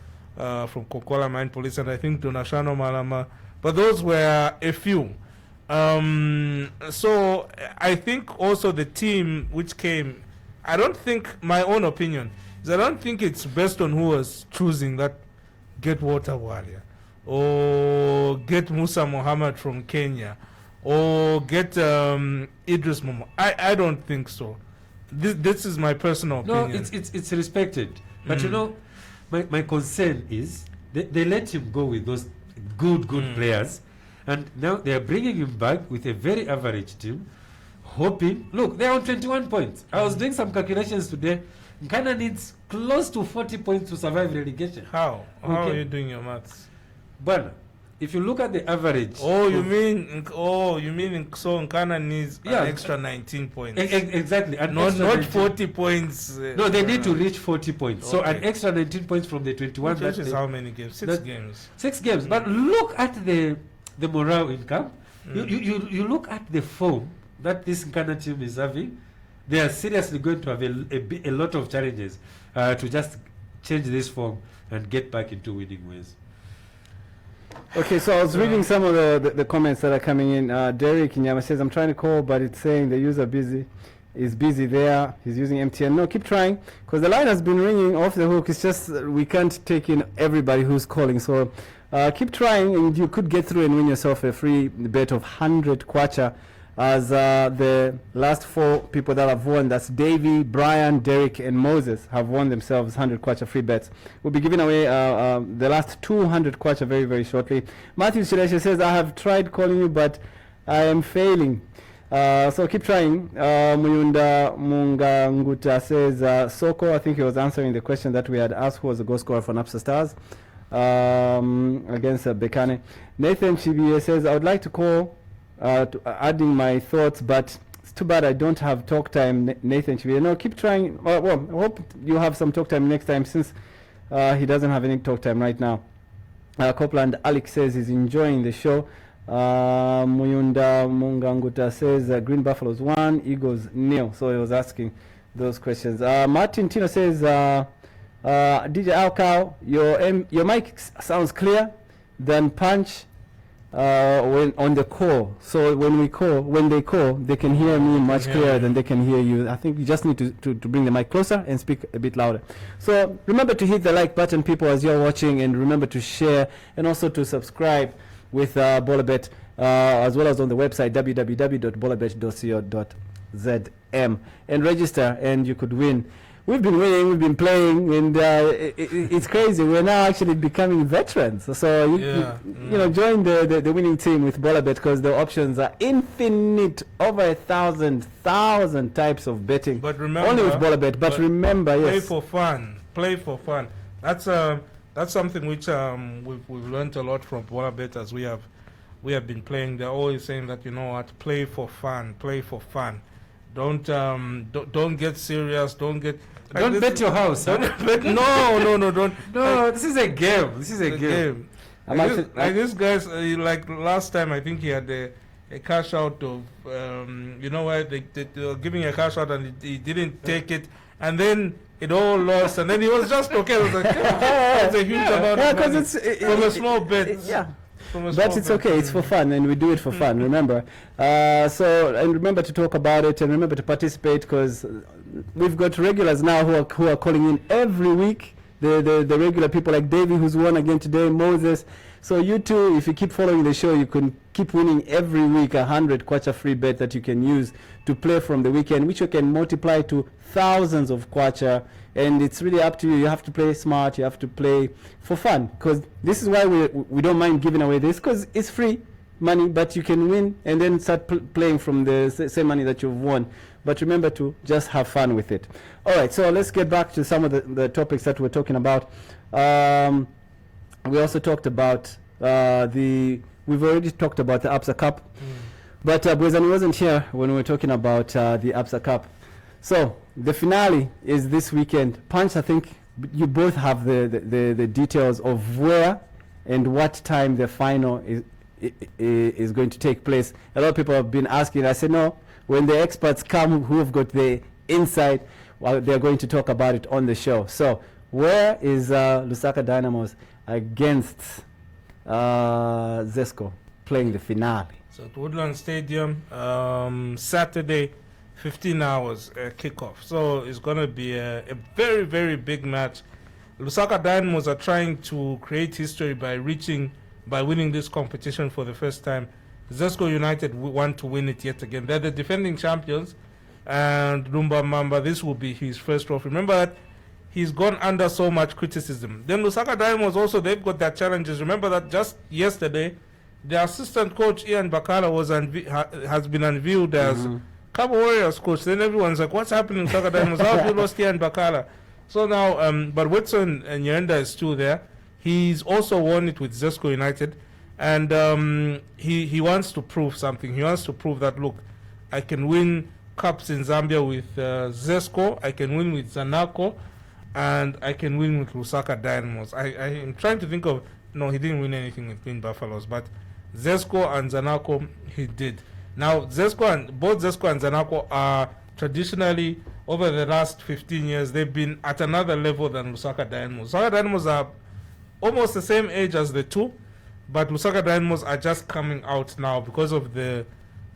from Concola Mine Police, and I think Donashano Malama, but those were a few. So I think also the team which came, I don't think, my own opinion is I don't think it's Beston who was choosing that get Walter Walia or get Musa Muhammad from Kenya or get Idris Momo. I don't think so. This is my personal opinion. No, it's respected. But you know, my concern is they let him go with those good players, and now they are bringing him back with a very average team, hoping. Look, they're on 21 points. I was doing some calculations today. Ghana needs close to 40 points to survive relegation. How are you doing your maths? But if you look at the average... you mean so Ghana needs an extra 19 points? Exactly. And not 40 points. No, they need to reach 40 points. Okay. So an extra 19 points from the 21. Which is how many games? 6 games. 6 games. But look at the morale in camp. You look at the form that this Ghana team is having. They are seriously going to have a lot of challenges to just change this form and get back into winning ways. Okay, so I was reading some of the comments that are coming in. Derek Nyama says, I'm trying to call, but it's saying the user is busy there. He's using MTN. No, keep trying, because the line has been ringing off the hook. It's just we can't take in everybody who's calling. So keep trying, and you could get through and win yourself a free bet of 100 kwacha. As the last 4 people that have won, that's Davey, Brian, Derek, and Moses, have won themselves 100 kwacha free bets. We'll be giving away the last 200 kwacha very, very shortly. Matthew Shilesha says, I have tried calling you, but I am failing. So keep trying. Muyunda Munganguta says, Soko, I think he was answering the question that we had asked, who was the goal scorer for ABSA Stars against Bekane. Nathan Chibiye says, I would like to call, adding my thoughts, but it's too bad I don't have talk time. Nathan Chibiye, no, keep trying. Well, I hope you have some talk time next time, since he doesn't have any talk time right now. Copeland Alex says he's enjoying the show. Muyunda Munganguta says Green Buffaloes 1, Eagles 0. So he was asking those questions. Martin Tino says, DJ Alcow, your mic sounds clear than Punch when on the call. So when they call, they can hear me much clearer than they can hear you. I think you just need to bring the mic closer and speak a bit louder. So remember to hit the like button, people, as you're watching, and remember to share and also to subscribe with Bolabet, as well as on the website www.bolabet.co.zm, and register, and you could win. We've been winning, we've been playing, and it's crazy. We're now actually becoming veterans. So you know, join the winning team with Bolabet, because the options are infinite, over 1,000 types of betting. But remember, only with Bolabet. But remember, play for fun. Play for fun. That's something which we've learned a lot from Bolabet as we have been playing. They're always saying that, you know what, play for fun, play for fun. Don't get serious. Don't bet your house. Don't bet, no, don't. No, this is a game. This is a game. This guy's like last time. I think he had a cash out of you know what, they were giving a cash out and he didn't take it, and then it all lost, and then he was just okay. It was like, it's a huge amount of money from a small bet. But it's okay, it's for fun, and we do it for fun, remember. So, and remember to talk about it, and remember to participate, because we've got regulars now who are calling in every week. The regular people like Davey, who's won again today, Moses. So you too, if you keep following the show, you can keep winning every week 100 kwacha free bet that you can use to play from the weekend, which you can multiply to thousands of kwacha. And it's really up to you. You have to play smart. You have to play for fun, because this is why we don't mind giving away this, because it's free money, but you can win and then start playing from the same money that you've won. But remember to just have fun with it. All right, so let's get back to some of the topics that we're talking about. We also talked about we've already talked about the ABSA Cup, but Bwezani wasn't here when we were talking about the ABSA Cup. So the finale is this weekend. Punch, I think you both have the details of where and what time the final is going to take place. A lot of people have been asking. I said, no, when the experts come who have got the insight, well, they're going to talk about it on the show. So where is Lusaka Dynamos against Zesco playing the finale? So at Woodlands Stadium, Saturday, 15 hours kickoff. So it's going to be a very, very big match. Lusaka Dynamos are trying to create history by winning this competition for the first time. Zesco United want to win it yet again. They're the defending champions, and Lumba Mamba, this will be his first trophy. Remember that he's gone under so much criticism. Then Lusaka Dynamos also, they've got their challenges. Remember that just yesterday, the assistant coach Ian Bakala has been unveiled as Cabo Warriors coach. Then everyone's like, what's happening to Lusaka Dynamos? How have you lost Ian Bakala? So now, but Whitson and Nyenda is still there. He's also won it with Zesco United. And he wants to prove something. He wants to prove that, look, I can win cups in Zambia with Zesco, I can win with Zanaco, and I can win with Lusaka Dynamos. I am trying to think of, no, he didn't win anything with Green Buffaloes, but Zesco and Zanaco, he did. Now, both Zesco and Zanaco are traditionally, over the last 15 years, they've been at another level than Lusaka Dynamos. Lusaka Dynamos are almost the same age as the two, but Lusaka Dynamos are just coming out now because of the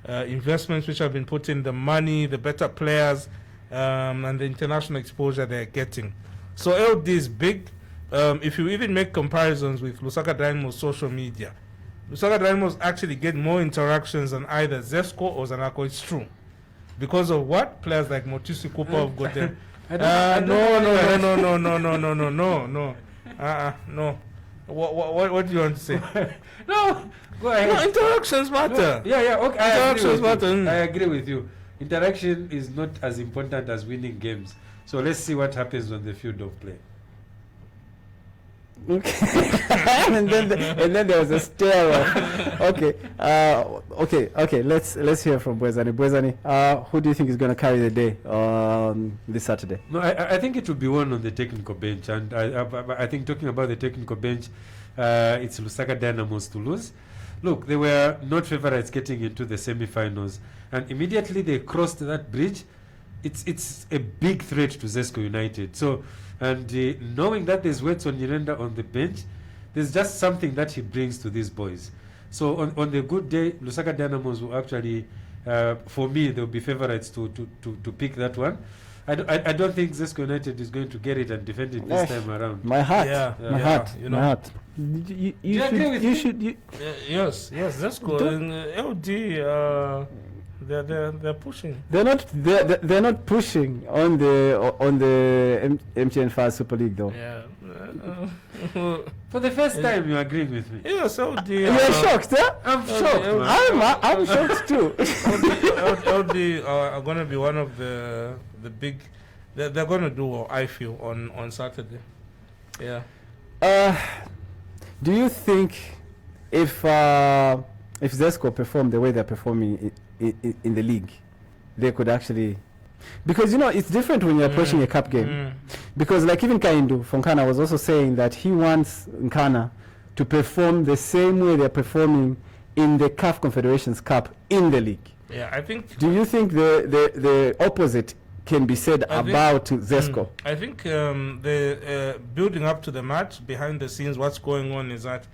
investments which have been put in, the money, the better players, and the international exposure they're getting. So LD is big. If you even make comparisons with Lusaka Dynamos social media, Lusaka Dynamos actually get more interactions than either Zesco or Zanaco. It's true. Because of what? Players like Motusi Cooper have got them. No. No. What do you want to say? No, go ahead. No, interactions matter. No. Yeah, okay. Interactions matter. I agree with you. Interaction is not as important as winning games. So let's see what happens on the field of play. Okay. and then there was a stare off. Okay. Let's hear from Bwezani. Bwezani, who do you think is going to carry the day this Saturday? No, I think it will be one on the technical bench, and I think talking about the technical bench, it's Lusaka Dynamos to lose. Look, they were not favorites getting into the semi-finals, and immediately they crossed that bridge. It's a big threat to Zesco United. So, and knowing that there's Wetson Nyirenda on the bench, there's just something that he brings to these boys. So on the good day, Lusaka Dynamos will actually, for me, they'll be favorites to pick that one. I don't think Zesco United is going to get it and defend it this time around. My heart. My heart. You know. My heart. You should. Yes. Zesco and LD. They're pushing. They're not pushing on the MTN5 Super League though. Yeah. For the first time, you're agreeing with me. Yeah, so you're shocked, huh? I'm shocked. I'm shocked too. LD are going to be one of the big. They're going to do what I feel on Saturday. Yeah. Do you think if Zesco perform the way they're performing in the league, they could actually, because it's different when you're approaching a cup game, because like even Kaindu from Nkana was also saying that he wants Nkana to perform the same way they're performing in the CAF Confederations Cup in the league. Yeah, I think. Do you think the opposite can be said about Zesco? I think the building up to the match, behind the scenes, what's going on is that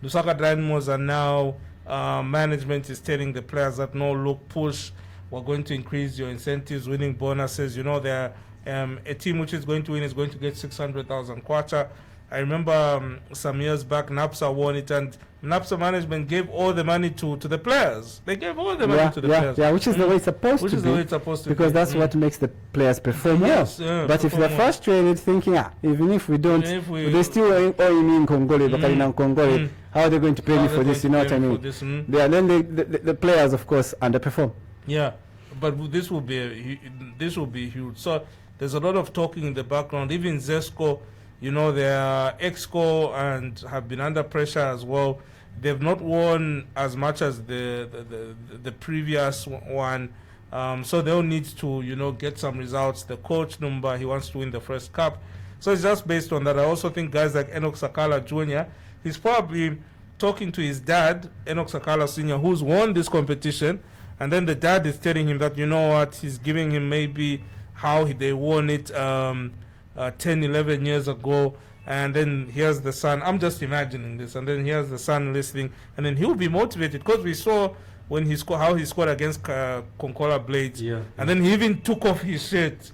Lusaka Dynamos are now. Management is telling the players that push, we're going to increase your incentives, winning bonuses. They're a team which is going to win is going to get 600,000 kwacha. I remember some years back NAPSA won it, and NAPSA management gave all the money to the players. They gave all the money to the players. Yeah, which is the way it's supposed to be. Because that's what makes the players perform well. But if they're frustrated, thinking, even if we don't, they still owe me in Congole, how are they going to pay me for this? You know what I mean? Then the players, of course, underperform. Yeah, but this will be huge. So there's a lot of talking in the background. Even Zesco, they are Exco and have been under pressure as well. They've not won as much as the previous one, so they'll need to get some results. The coach Numba, he wants to win the first cup, so it's just based on that. I also think guys like Enoch Sakala Jr., he's probably talking to his dad, Enoch Sakala Sr., who's won this competition, and then the dad is telling him that he's giving him maybe how they won it 10, 11 years ago, and then here's the son. I'm just imagining this, and then here's the son listening, and then he'll be motivated, because we saw when how he scored against Konkola Blades, and then he even took off his shirt.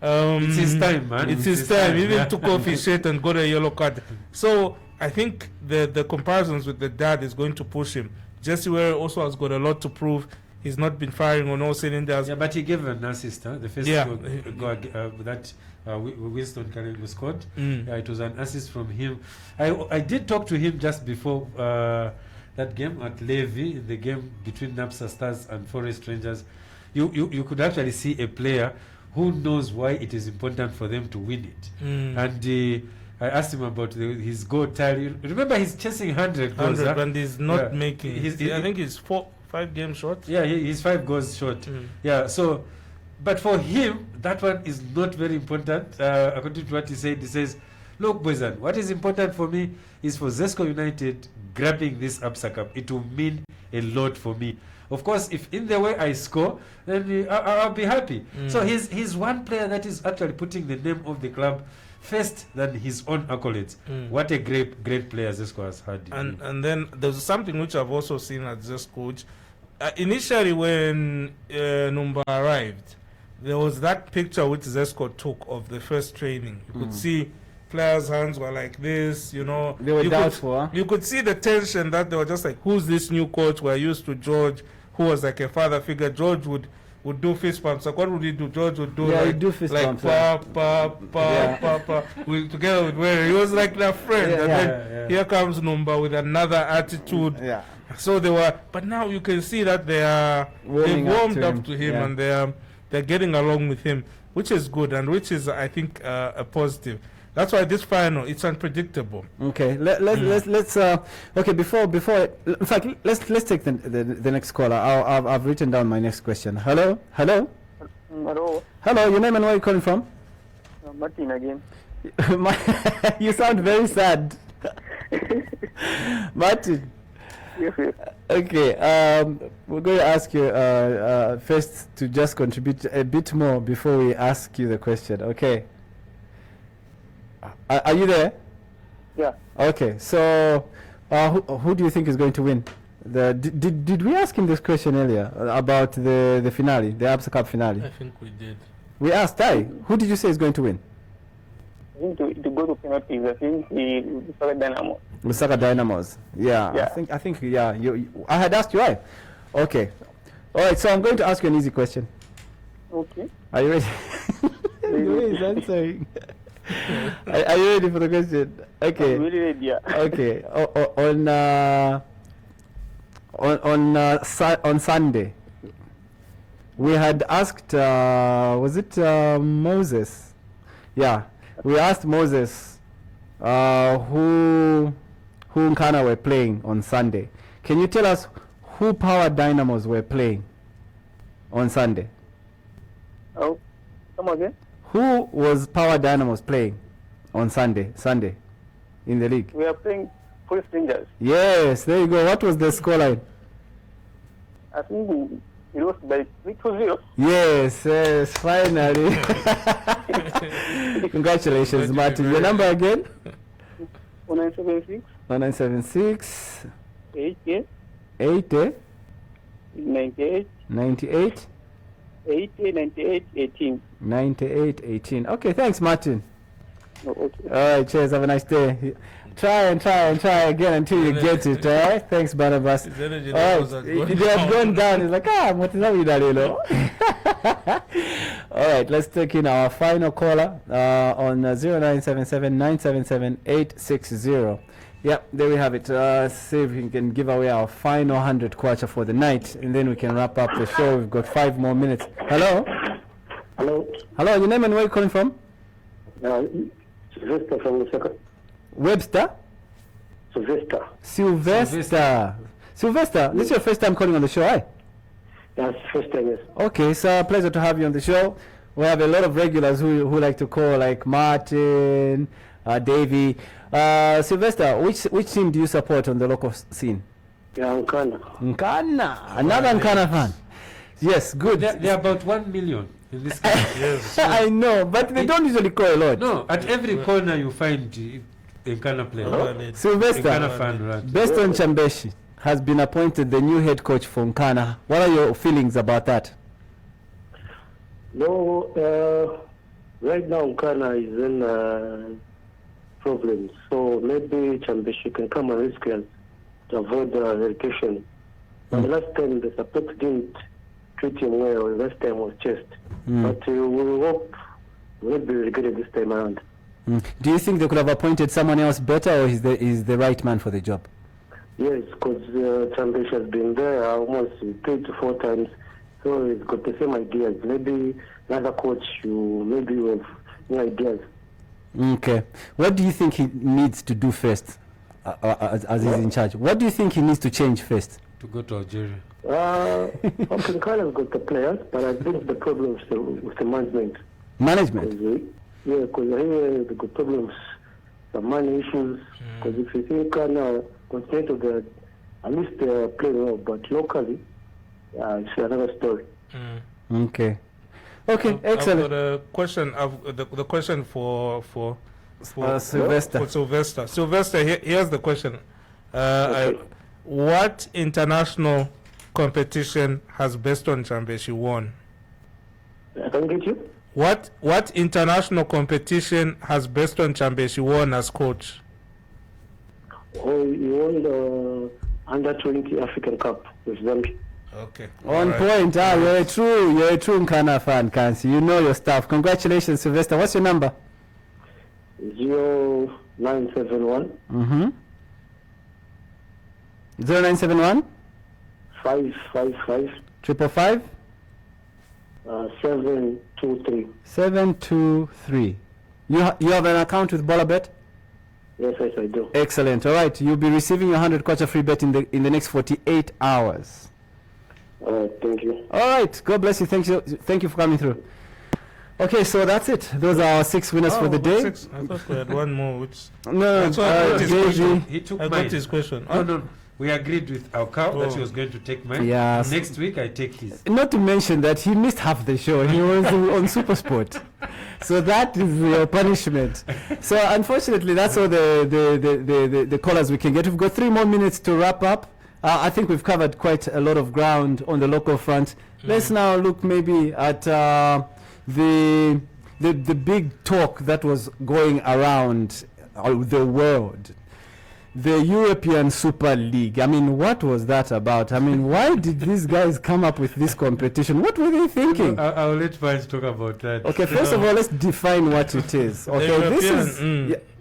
It's his time, man. It's his time. He even took off his shirt and got a yellow card. So I think the comparisons with the dad is going to push him. Jesse Ware also has got a lot to prove. He's not been firing on all cylinders. Yeah, but he gave an assist. The first goal that Winston Karengo scored. It was an assist from him. I did talk to him just before that game at Levy, the game between Napsa Stars and Forest Rangers. You could actually see a player who knows why it is important for them to win it. And I asked him about his goal tally. Remember, he's chasing 100 goals. And he's not making. I think he's 5 games short. Yeah, he's 5 goals short. Yeah, so, but for him, that one is not very important. According to what he said, he says, Look, Boyzan, what is important for me is for Zesco United grabbing this ABSA Cup. It will mean a lot for me. Of course, if in the way I score, then I'll be happy. So he's one player that is actually putting the name of the club first than his own accolades. What a great player Zesco has had. And then there's something which I've also seen at Zesco, which initially when Numba arrived, there was that picture which Zesco took of the first training. You could see players' hands were like this, you know. They were doubtful. You could see the tension that they were just like, who's this new coach? We're used to George, who was like a father figure. George would do fist pumps. Like, what would he do? George would do he'd do fist pumps. Together with Where he was like their friend. And then here comes Numba with another attitude. Yeah. So they were, but now you can see that they've warmed up to him and they're getting along with him, which is good and which is, I think, a positive. That's why this final, it's unpredictable. Okay, let's okay, before in fact, let's take the next caller. I've written down my next question. Hello. Hello. Your name and where you calling from? Martin again. You sound very sad. Martin. Yes. Okay, we're going to ask you first to just contribute a bit more before we ask you the question. Okay. Are you there? Yeah. Okay, so who do you think is going to win? Did we ask him this question earlier about the finale, the ABSA Cup finale? I think we did. We asked, who did you say is going to win? I think to go to penalties, I think the Lusaka Dynamos. Lusaka Dynamos. Yeah. I think I had asked you why. Okay. All right, so I'm going to ask you an easy question. Okay. Are you ready? The way he's answering. Are you ready for the question? Okay. I'm really ready, yeah. Okay. On Sunday, we had asked, was it Moses? Yeah. We asked Moses who Nkana were playing on Sunday. Can you tell us who Power Dynamos were playing on Sunday? Oh, come again? Who was Power Dynamos playing on Sunday in the league? We are playing Forest Rangers. Yes, there you go. What was the scoreline? I think it was by 3-0. Yes, finally. Congratulations, Martin. Your number again? 1976. 1976. 80. 80. 98. 98. 80, 98, 18. 98, 18. Okay, thanks, Martin. Oh, okay. All right, cheers. Have a nice day. Try again until you get it. All right. Thanks, Barnabas. All right. They have gone down. It's like, what is that? All right. Let's take in our final caller on 0977 977 860. Yep, there we have it. See if we can give away our final 100 kwacha for the night, and then we can wrap up the show. We've got 5 more minutes. Hello. Your name and where are you calling from? Sylvester from Lusaka. Webster? Sylvester, this is your first time calling on the show, right? That's first time, yes. Okay, so pleasure to have you on the show. We have a lot of regulars who like to call, like Martin, Davey. Sylvester, which team do you support on the local scene? Yeah, Nkana, another Nkana fan. Yes, good. There are about 1 million in this country. Yes. I know, but they don't usually call a lot. No, at every corner you find a Nkana player. Sylvester, Nkana fan, right? Beston Chambeshi has been appointed the new head coach for Nkana. What are your feelings about that? No, right now Nkana is in problems, so maybe Chambeshi can come and rescue us to avoid relegation. The last time the support didn't treat him well, the last time was chased. But we hope we'll be relegated this time around. Do you think they could have appointed someone else better, or is the right man for the job? Yes, because Chambeshi has been there almost 3 to 4 times, so he's got the same ideas. Maybe another coach, maybe have new ideas. Okay. What do you think he needs to do first, as he's in charge? What do you think he needs to change first? To go to Algeria. Nkana's got the players, but I think the problem is with the management. Management? Yeah, because here they've got problems the money issues. Because if you think Continental, at least they are playing well, but locally, it's another story. Okay. Okay, excellent. I've got a question. The question for Sylvester. For Sylvester. Sylvester, here's the question. Okay. What international competition has Beston Chambeshi won? I can get you. What international competition has Beston Chambeshi won as coach? Oh, you won the Under-20 African Cup with Zambia. Okay. On point. You're a true Nkana fan, Kansi. You know your stuff. Congratulations, Sylvester. What's your number? 0971 0971 555 555 723. 723. You have an account with Bolabet? Yes, I do. Excellent. All right. You'll be receiving your 100 kwacha free bet in the next 48 hours. Thank you. All right. God bless you. Thank you for coming through. Okay, so that's it. Those are our 6 winners for the day. 6. I thought we had one more. Which No, That's why He took I mine. got his question. No. We agreed with our cow that he was going to take mine. Yes. Next week I take his. not to mention that he missed half the show. He was on Supersport. So that is your punishment. So unfortunately, that's all the callers we can get. We've got 3 more minutes to wrap up. I think we've covered quite a lot of ground on the local front. Let's now look maybe at the big talk that was going around the world. The European Super League. I mean, what was that about? I mean, why did these guys come up with this competition? What were they thinking? I'll let Vance talk about that. Okay, first of all, let's define what it is. Okay, this is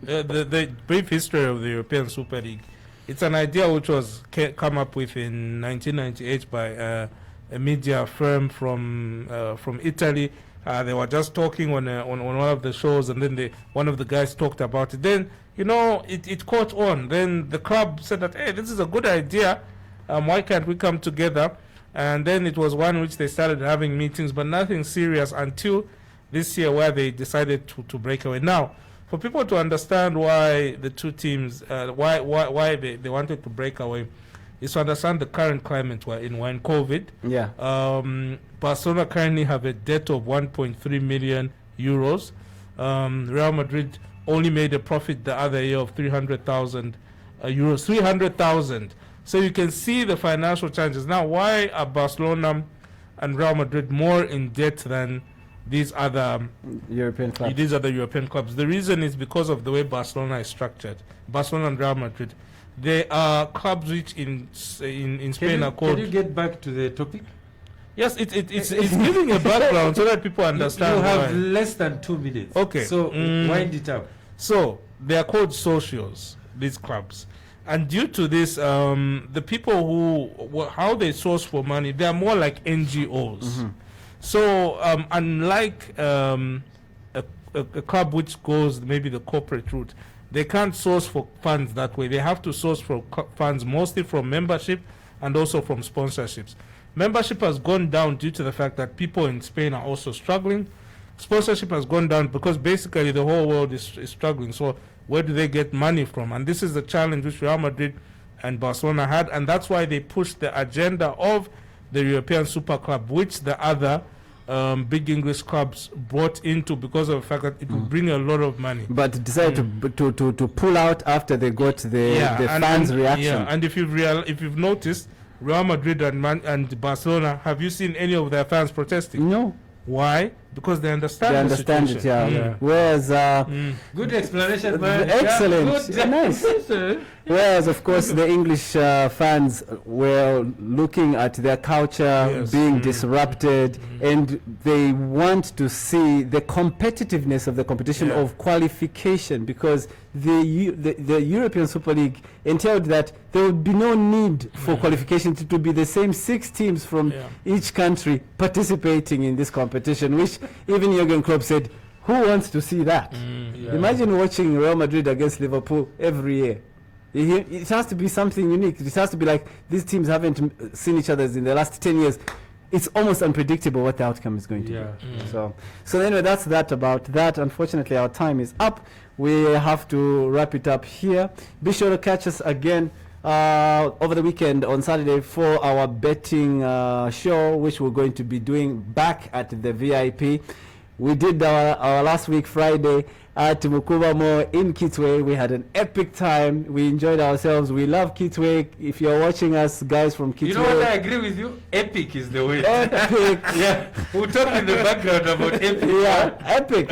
the brief history of the European Super League. It's an idea which was come up with in 1998 by a media firm from Italy. They were just talking on one of the shows, and then one of the guys talked about it. Then it caught on. Then the club said that, hey, this is a good idea. Why can't we come together? And then it was one which they started having meetings, but nothing serious until this year, where they decided to break away. Now, for people to understand why the two teams, why they wanted to break away, is to understand the current climate we're in COVID. Yeah. Barcelona currently have a debt of 1.3 million euros. Real Madrid only made a profit the other year of 300,000 euros. 300,000. So you can see the financial challenges. Now, why are Barcelona and Real Madrid more in debt than these other European clubs? These other European clubs. The reason is because of the way Barcelona is structured. Barcelona and Real Madrid. They are clubs which in Spain are called. Can you get back to the topic? Yes, it's giving a background so that people understand. You have why. less than 2 minutes. Okay. So wind it up. So they are called socios, these clubs, and due to this, the people how they source for money, they are more like NGOs. So unlike a club which goes maybe the corporate route, they can't source for funds that way. They have to source for funds mostly from membership and also from sponsorships. Membership has gone down due to the fact that people in Spain are also struggling. Sponsorship has gone down because basically the whole world is struggling. So where do they get money from? And this is the challenge which Real Madrid and Barcelona had, and that's why they pushed the agenda of the European Super Club, which the other big English clubs brought into because of the fact that it would bring a lot of money. But decided to pull out after they got the fans' reaction. Yeah, and if you've noticed, Real Madrid and Barcelona, have you seen any of their fans protesting? No. Why? Because they understand. They understand it, yeah. Whereas, good explanation, man. Excellent, Yeah, nice. Whereas, of course, the English fans were looking at their culture being disrupted, and they want to see the competitiveness of the competition of qualification, because the European Super League entailed that there would be no need for qualification to be the same 6 teams from each country participating in this competition, which even Jurgen Klopp said, who wants to see that? Imagine watching Real Madrid against Liverpool every year. It has to be something unique. It has to be like these teams haven't seen each other in the last 10 years. it's almost unpredictable what the outcome is going to Yeah. be. So anyway, that's that about that. Unfortunately, our time is up. We have to wrap it up here. Be sure to catch us again over the weekend on Saturday for our betting show, which we're going to be doing back at the VIP. We did our last week Friday at Mukuba Mall in Kitwe. We had an epic time. We enjoyed ourselves. We love Kitwe. If you're watching us, guys from Kitwe. You know what? I agree with you. Epic is the way. Epic. Yeah. We'll talk in the background about epic. Yeah, epic.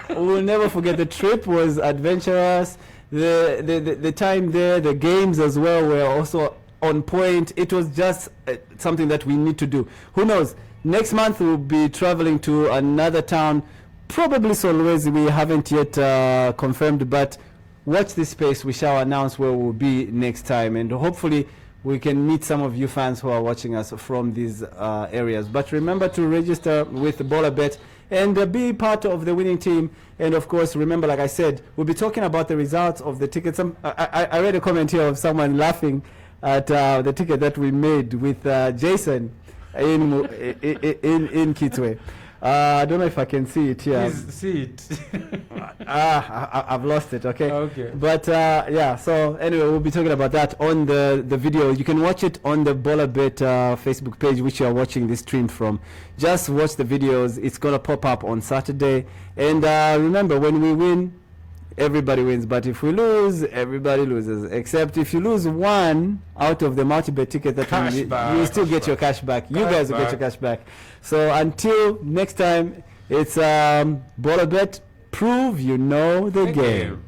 We'll never forget. The trip was adventurous. The time there, the games as well were also on point. It was just something that we need to do. Who knows? Next month we'll be traveling to another town, probably Solwezi. We haven't yet confirmed, but watch this space. We shall announce where we'll be next time, and hopefully we can meet some of you fans who are watching us from these areas. But remember to register with Bolabet and be part of the winning team. And of course, remember, like I said, we'll be talking about the results of the tickets. I read a comment here of someone laughing at the ticket that we made with Jason in Kitwe. I don't know if I can see it here. Please see it. I've lost it. Okay. Okay. But yeah. So anyway, we'll be talking about that on the video. You can watch it on the Bolabet Facebook page, which you are watching this stream from. Just watch the videos. It's gonna pop up on Saturday. And remember, when we win, everybody wins. But if we lose, everybody loses. Except if you lose one out of the multi-bet ticket that you still get your cash back. You guys will get your cash back. So until next time, it's Bolabet. Prove you know the game.